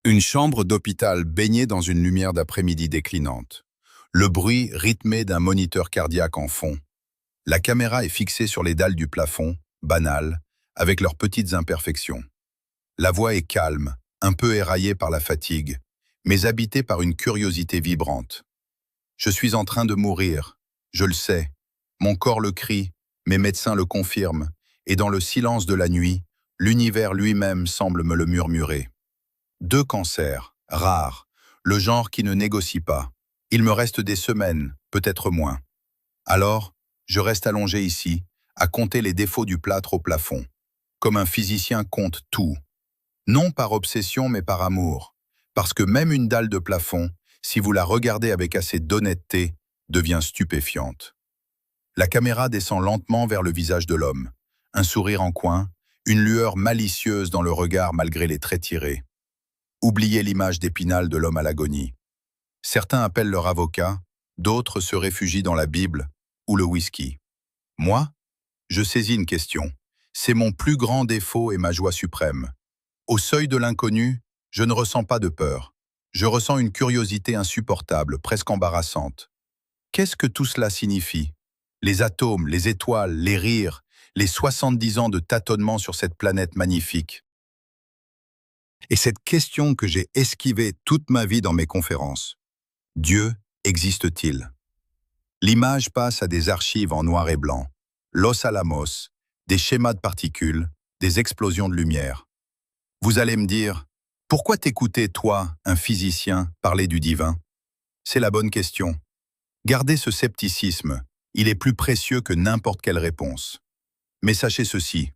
Une chambre d'hôpital baignée dans une lumière d'après-midi déclinante. Le bruit rythmé d'un moniteur cardiaque en fond. La caméra est fixée sur les dalles du plafond, banales, avec leurs petites imperfections. La voix est calme, un peu éraillée par la fatigue, mais habitée par une curiosité vibrante. Je suis en train de mourir, je le sais. Mon corps le crie, mes médecins le confirment, et dans le silence de la nuit, l'univers lui-même semble me le murmurer. 2 cancers, rares, le genre qui ne négocie pas. Il me reste des semaines, peut-être moins. Alors, je reste allongé ici, à compter les défauts du plâtre au plafond, comme un physicien compte tout. Non par obsession, mais par amour. Parce que même une dalle de plafond, si vous la regardez avec assez d'honnêteté, devient stupéfiante. La caméra descend lentement vers le visage de l'homme. Un sourire en coin, une lueur malicieuse dans le regard malgré les traits tirés. Oubliez l'image d'Épinal de l'homme à l'agonie. Certains appellent leur avocat, d'autres se réfugient dans la Bible ou le whisky. Moi, je saisis une question. C'est mon plus grand défaut et ma joie suprême. Au seuil de l'inconnu, je ne ressens pas de peur. Je ressens une curiosité insupportable, presque embarrassante. Qu'est-ce que tout cela signifie? Les atomes, les étoiles, les rires, les 70 ans de tâtonnement sur cette planète magnifique. Et cette question que j'ai esquivée toute ma vie dans mes conférences. Dieu existe-t-il? L'image passe à des archives en noir et blanc, Los Alamos, des schémas de particules, des explosions de lumière. Vous allez me dire, pourquoi t'écouter, toi, un physicien, parler du divin? C'est la bonne question. Gardez ce scepticisme, il est plus précieux que n'importe quelle réponse. Mais sachez ceci,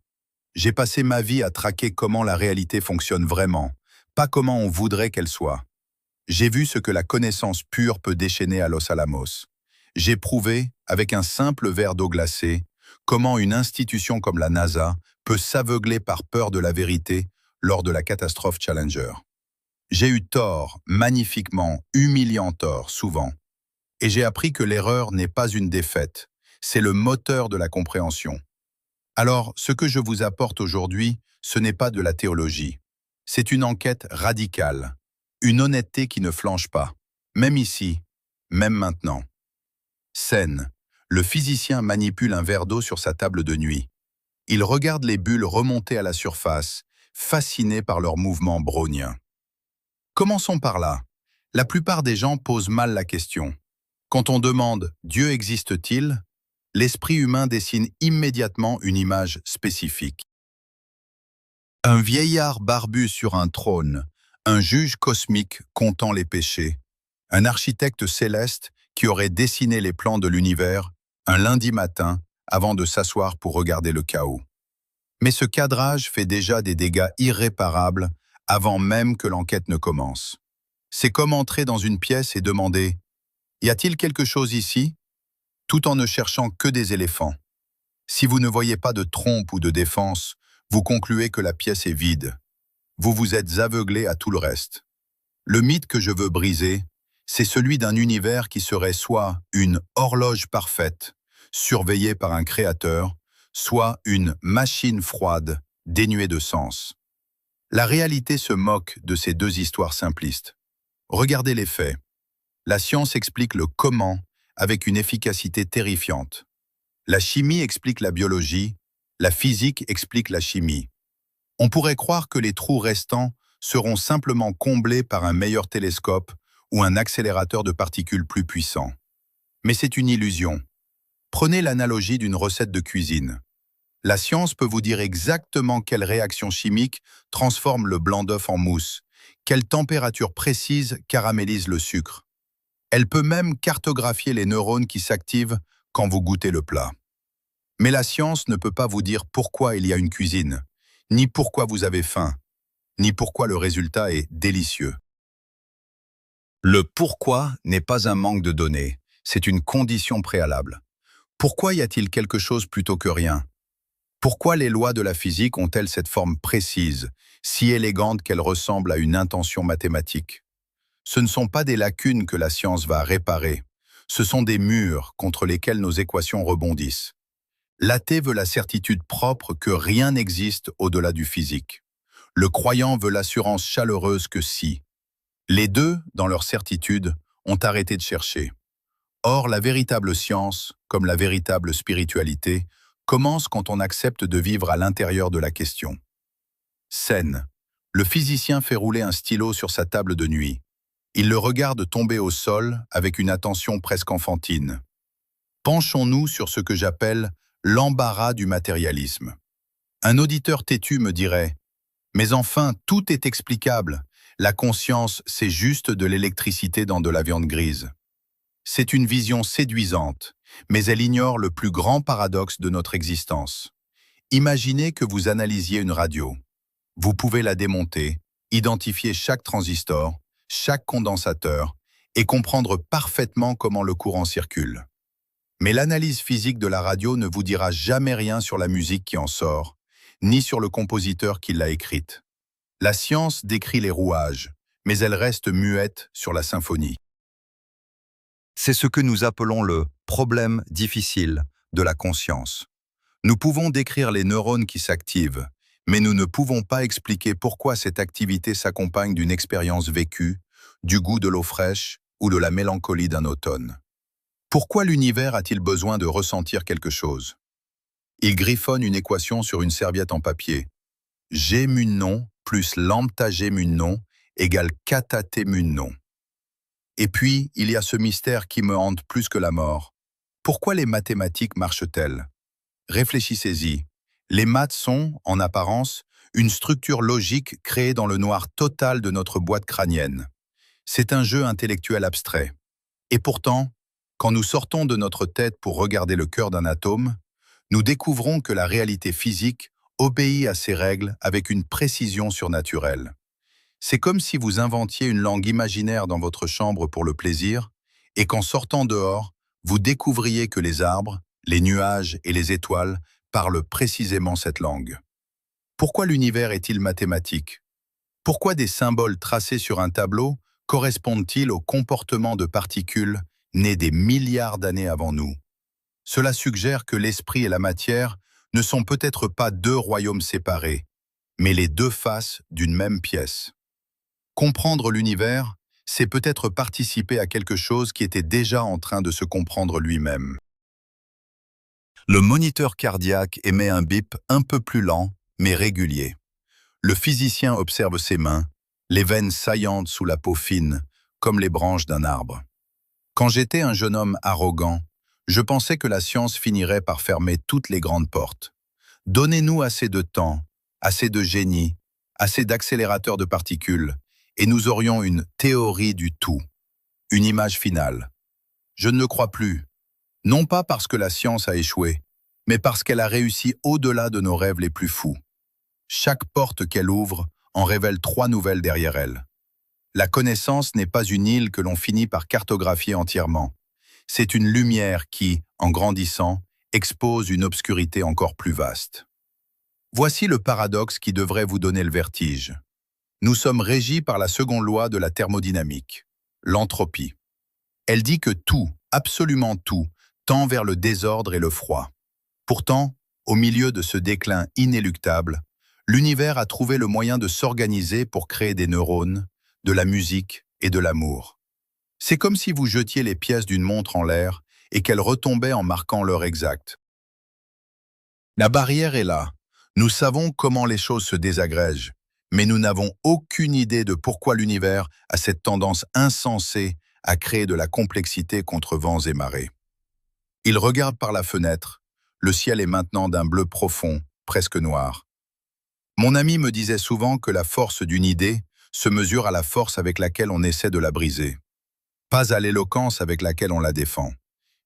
j'ai passé ma vie à traquer comment la réalité fonctionne vraiment, pas comment on voudrait qu'elle soit. J'ai vu ce que la connaissance pure peut déchaîner à Los Alamos. J'ai prouvé, avec un simple verre d'eau glacée, comment une institution comme la NASA peut s'aveugler par peur de la vérité lors de la catastrophe Challenger. J'ai eu tort, magnifiquement, humiliant tort, souvent. Et j'ai appris que l'erreur n'est pas une défaite, c'est le moteur de la compréhension. Alors, ce que je vous apporte aujourd'hui, ce n'est pas de la théologie. C'est une enquête radicale, une honnêteté qui ne flanche pas, même ici, même maintenant. Scène. Le physicien manipule un verre d'eau sur sa table de nuit. Il regarde les bulles remonter à la surface, fasciné par leur mouvement brownien. Commençons par là. La plupart des gens posent mal la question. Quand on demande « Dieu existe-t-il ?», l'esprit humain dessine immédiatement une image spécifique. Un vieillard barbu sur un trône, un juge cosmique comptant les péchés, un architecte céleste qui aurait dessiné les plans de l'univers un lundi matin avant de s'asseoir pour regarder le chaos. Mais ce cadrage fait déjà des dégâts irréparables avant même que l'enquête ne commence. C'est comme entrer dans une pièce et demander « Y a-t-il quelque chose ici ?» tout en ne cherchant que des éléphants. Si vous ne voyez pas de trompe ou de défense, vous concluez que la pièce est vide. Vous vous êtes aveuglé à tout le reste. Le mythe que je veux briser, c'est celui d'un univers qui serait soit une horloge parfaite, surveillée par un créateur, soit une machine froide, dénuée de sens. La réalité se moque de ces deux histoires simplistes. Regardez les faits. La science explique le comment avec une efficacité terrifiante. La chimie explique la biologie, la physique explique la chimie. On pourrait croire que les trous restants seront simplement comblés par un meilleur télescope ou un accélérateur de particules plus puissant. Mais c'est une illusion. Prenez l'analogie d'une recette de cuisine. La science peut vous dire exactement quelle réaction chimique transforme le blanc d'œuf en mousse, quelle température précise caramélise le sucre. Elle peut même cartographier les neurones qui s'activent quand vous goûtez le plat. Mais la science ne peut pas vous dire pourquoi il y a une cuisine, ni pourquoi vous avez faim, ni pourquoi le résultat est délicieux. Le pourquoi n'est pas un manque de données, c'est une condition préalable. Pourquoi y a-t-il quelque chose plutôt que rien? Pourquoi les lois de la physique ont-elles cette forme précise, si élégante qu'elle ressemble à une intention mathématique? Ce ne sont pas des lacunes que la science va réparer, ce sont des murs contre lesquels nos équations rebondissent. L'athée veut la certitude propre que rien n'existe au-delà du physique. Le croyant veut l'assurance chaleureuse que si. Les deux, dans leur certitude, ont arrêté de chercher. Or, la véritable science, comme la véritable spiritualité, commence quand on accepte de vivre à l'intérieur de la question. Scène. Le physicien fait rouler un stylo sur sa table de nuit. Il le regarde tomber au sol avec une attention presque enfantine. Penchons-nous sur ce que j'appelle l'embarras du matérialisme. Un auditeur têtu me dirait « Mais enfin, tout est explicable. La conscience, c'est juste de l'électricité dans de la viande grise. » C'est une vision séduisante, mais elle ignore le plus grand paradoxe de notre existence. Imaginez que vous analysiez une radio. Vous pouvez la démonter, identifier chaque transistor, chaque condensateur et comprendre parfaitement comment le courant circule. Mais l'analyse physique de la radio ne vous dira jamais rien sur la musique qui en sort, ni sur le compositeur qui l'a écrite. La science décrit les rouages, mais elle reste muette sur la symphonie. C'est ce que nous appelons le problème difficile de la conscience. Nous pouvons décrire les neurones qui s'activent, mais nous ne pouvons pas expliquer pourquoi cette activité s'accompagne d'une expérience vécue, du goût de l'eau fraîche ou de la mélancolie d'un automne. Pourquoi l'univers a-t-il besoin de ressentir quelque chose? Il griffonne une équation sur une serviette en papier. G mun non plus lambda G mun non égale kata T mun non. Et puis, il y a ce mystère qui me hante plus que la mort. Pourquoi les mathématiques marchent-elles? Réfléchissez-y. Les maths sont, en apparence, une structure logique créée dans le noir total de notre boîte crânienne. C'est un jeu intellectuel abstrait. Et pourtant, quand nous sortons de notre tête pour regarder le cœur d'un atome, nous découvrons que la réalité physique obéit à ces règles avec une précision surnaturelle. C'est comme si vous inventiez une langue imaginaire dans votre chambre pour le plaisir, et qu'en sortant dehors, vous découvriez que les arbres, les nuages et les étoiles parlent précisément cette langue. Pourquoi l'univers est-il mathématique? Pourquoi des symboles tracés sur un tableau correspondent-ils au comportement de particules nées des milliards d'années avant nous? Cela suggère que l'esprit et la matière ne sont peut-être pas deux royaumes séparés, mais les deux faces d'une même pièce. Comprendre l'univers, c'est peut-être participer à quelque chose qui était déjà en train de se comprendre lui-même. Le moniteur cardiaque émet un bip un peu plus lent, mais régulier. Le physicien observe ses mains, les veines saillantes sous la peau fine, comme les branches d'un arbre. Quand j'étais un jeune homme arrogant, je pensais que la science finirait par fermer toutes les grandes portes. Donnez-nous assez de temps, assez de génie, assez d'accélérateurs de particules, et nous aurions une théorie du tout, une image finale. Je ne le crois plus, non pas parce que la science a échoué, mais parce qu'elle a réussi au-delà de nos rêves les plus fous. Chaque porte qu'elle ouvre en révèle 3 nouvelles derrière elle. La connaissance n'est pas une île que l'on finit par cartographier entièrement. C'est une lumière qui, en grandissant, expose une obscurité encore plus vaste. Voici le paradoxe qui devrait vous donner le vertige. Nous sommes régis par la seconde loi de la thermodynamique, l'entropie. Elle dit que tout, absolument tout, tend vers le désordre et le froid. Pourtant, au milieu de ce déclin inéluctable, l'univers a trouvé le moyen de s'organiser pour créer des neurones, de la musique et de l'amour. C'est comme si vous jetiez les pièces d'une montre en l'air et qu'elles retombaient en marquant l'heure exacte. La barrière est là. Nous savons comment les choses se désagrègent, mais nous n'avons aucune idée de pourquoi l'univers a cette tendance insensée à créer de la complexité contre vents et marées. Il regarde par la fenêtre. Le ciel est maintenant d'un bleu profond, presque noir. Mon ami me disait souvent que la force d'une idée se mesure à la force avec laquelle on essaie de la briser, pas à l'éloquence avec laquelle on la défend.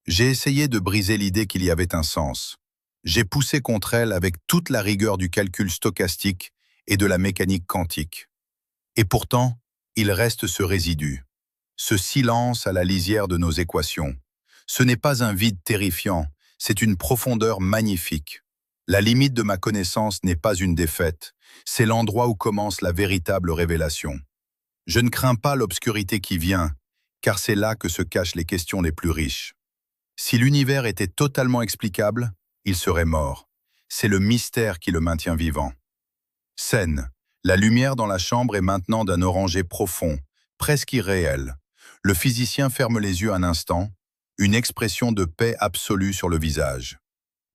J'ai essayé de briser l'idée qu'il y avait un sens. J'ai poussé contre elle avec toute la rigueur du calcul stochastique et de la mécanique quantique. Et pourtant, il reste ce résidu, ce silence à la lisière de nos équations. Ce n'est pas un vide terrifiant, c'est une profondeur magnifique. La limite de ma connaissance n'est pas une défaite, c'est l'endroit où commence la véritable révélation. Je ne crains pas l'obscurité qui vient, car c'est là que se cachent les questions les plus riches. Si l'univers était totalement explicable, il serait mort. C'est le mystère qui le maintient vivant. Scène. La lumière dans la chambre est maintenant d'un orangé profond, presque irréel. Le physicien ferme les yeux un instant, une expression de paix absolue sur le visage.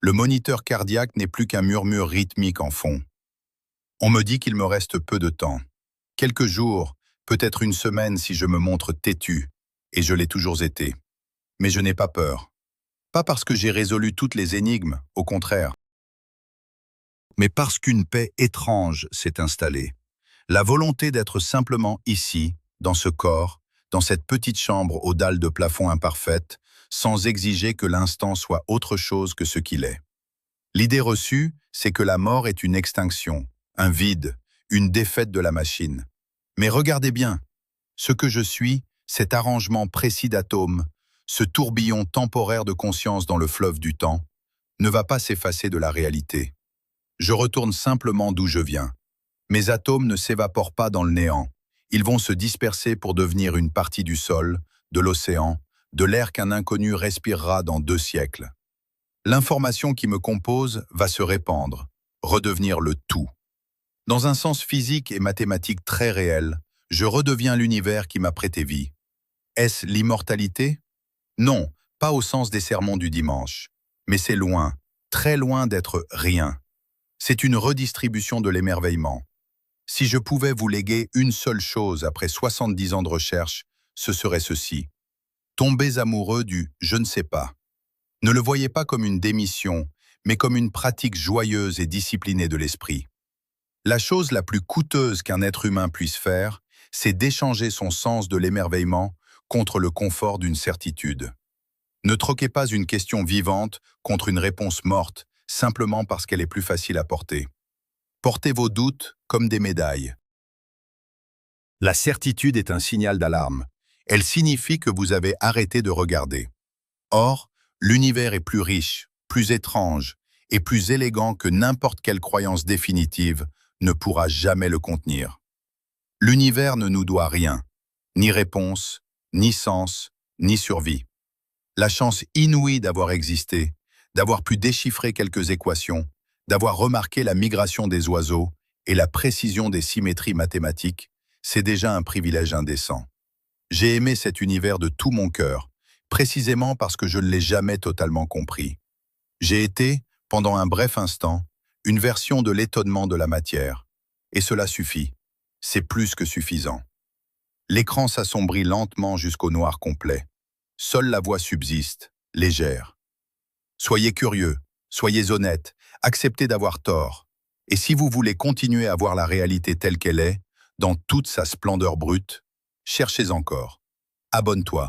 Le moniteur cardiaque n'est plus qu'un murmure rythmique en fond. On me dit qu'il me reste peu de temps. Quelques jours, peut-être une semaine si je me montre têtu, et je l'ai toujours été. Mais je n'ai pas peur. Pas parce que j'ai résolu toutes les énigmes, au contraire. Mais parce qu'une paix étrange s'est installée. La volonté d'être simplement ici, dans ce corps, dans cette petite chambre aux dalles de plafond imparfaites, sans exiger que l'instant soit autre chose que ce qu'il est. L'idée reçue, c'est que la mort est une extinction, un vide, une défaite de la machine. Mais regardez bien, ce que je suis, cet arrangement précis d'atomes, ce tourbillon temporaire de conscience dans le fleuve du temps, ne va pas s'effacer de la réalité. Je retourne simplement d'où je viens. Mes atomes ne s'évaporent pas dans le néant. Ils vont se disperser pour devenir une partie du sol, de l'océan, de l'air qu'un inconnu respirera dans 2 siècles. L'information qui me compose va se répandre, redevenir le tout. Dans un sens physique et mathématique très réel, je redeviens l'univers qui m'a prêté vie. Est-ce l'immortalité? Non, pas au sens des sermons du dimanche. Mais c'est loin, très loin d'être rien. C'est une redistribution de l'émerveillement. Si je pouvais vous léguer une seule chose après 70 ans de recherche, ce serait ceci. Tombez amoureux du « je ne sais pas ». Ne le voyez pas comme une démission, mais comme une pratique joyeuse et disciplinée de l'esprit. La chose la plus coûteuse qu'un être humain puisse faire, c'est d'échanger son sens de l'émerveillement contre le confort d'une certitude. Ne troquez pas une question vivante contre une réponse morte, simplement parce qu'elle est plus facile à porter. Portez vos doutes comme des médailles. La certitude est un signal d'alarme. Elle signifie que vous avez arrêté de regarder. Or, l'univers est plus riche, plus étrange et plus élégant que n'importe quelle croyance définitive ne pourra jamais le contenir. L'univers ne nous doit rien, ni réponse, ni sens, ni survie. La chance inouïe d'avoir existé, d'avoir pu déchiffrer quelques équations, d'avoir remarqué la migration des oiseaux et la précision des symétries mathématiques, c'est déjà un privilège indécent. J'ai aimé cet univers de tout mon cœur, précisément parce que je ne l'ai jamais totalement compris. J'ai été, pendant un bref instant, une version de l'étonnement de la matière. Et cela suffit. C'est plus que suffisant. L'écran s'assombrit lentement jusqu'au noir complet. Seule la voix subsiste, légère. Soyez curieux, soyez honnête, acceptez d'avoir tort. Et si vous voulez continuer à voir la réalité telle qu'elle est, dans toute sa splendeur brute, cherchez encore. Abonne-toi.